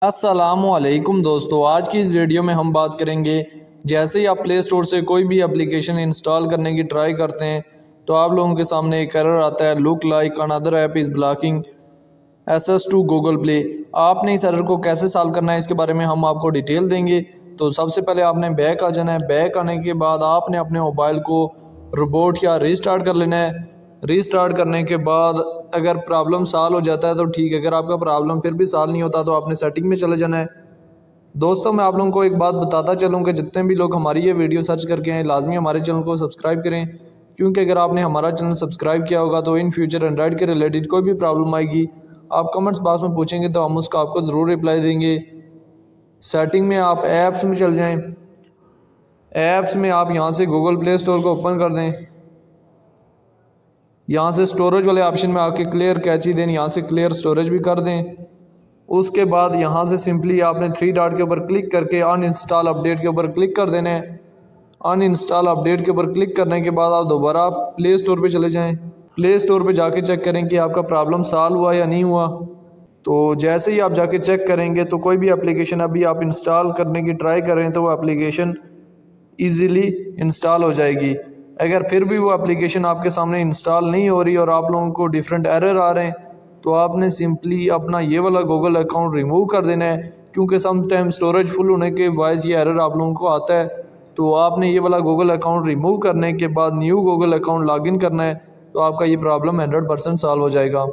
अस्सलामुअलैकुम दोस्तों, आज की इस वीडियो में हम बात करेंगे। जैसे ही आप प्ले स्टोर से कोई भी एप्लीकेशन इंस्टॉल करने की ट्राई करते हैं तो आप लोगों के सामने एक एरर आता है, look like another app is blocking access to Google Play. आपने इस एरर को कैसे सॉल्व करना है इसके बारे में हम आपको डिटेल देंगे। तो सबसे पहले आपने बैक आ जाना है। बैक आने के बाद आपने अपने मोबाइल को रिबूट या रीस्टार्ट कर लेना है। रीस्टार्ट करने के बाद अगर प्रॉब्लम सॉल्व हो जाता है तो ठीक है, अगर आपका प्रॉब्लम फिर भी सॉल्व नहीं होता तो आपने सेटिंग में चले जाना है। दोस्तों, मैं आप लोगों को एक बात बताता चलूँ कि जितने भी लोग हमारी ये वीडियो सर्च करके आए लाजमी हमारे चैनल को सब्सक्राइब करें, क्योंकि अगर आपने हमारा चैनल सब्सक्राइब किया होगा तो इन फ्यूचर एंड्रॉइड के रिलेटेड कोई भी प्रॉब्लम आएगी, आप कमेंट्स बॉक्स में पूछेंगे तो हम उसका आपको ज़रूर रिप्लाई देंगे। सेटिंग में आप ऐप्स में चल जाएँ। ऐप्स में आप यहाँ से गूगल प्ले स्टोर को ओपन कर दें। यहाँ से स्टोरेज वाले ऑप्शन में आके क्लियर कैची दें, यहाँ से क्लियर स्टोरेज भी कर दें। उसके बाद यहाँ से सिंपली आपने थ्री डॉट के ऊपर क्लिक करके अन इंस्टॉल अपडेट के ऊपर क्लिक कर देना है। अन इंस्टॉल अपडेट के ऊपर क्लिक करने के बाद आप दोबारा प्ले स्टोर पे चले जाएं। प्ले स्टोर पे जाके चेक करें कि आपका प्रॉब्लम सॉल्व हुआ या नहीं हुआ। तो जैसे ही आप जाके चेक करेंगे तो कोई भी एप्लीकेशन अभी आप इंस्टॉल करने की ट्राई करें तो वो एप्लीकेशन ईज़िली इंस्टॉल हो जाएगी। अगर फिर भी वो एप्लीकेशन आपके सामने इंस्टॉल नहीं हो रही और आप लोगों को डिफरेंट एरर आ रहे हैं तो आपने सिंपली अपना ये वाला गूगल अकाउंट रिमूव कर देना है, क्योंकि सम टाइम स्टोरेज फुल होने के बायस ये एरर आप लोगों को आता है। तो आपने ये वाला गूगल अकाउंट रिमूव करने के बाद न्यू गूगल अकाउंट लॉगिन करना है, तो आपका ये प्रॉब्लम 100% सॉल्व हो जाएगा।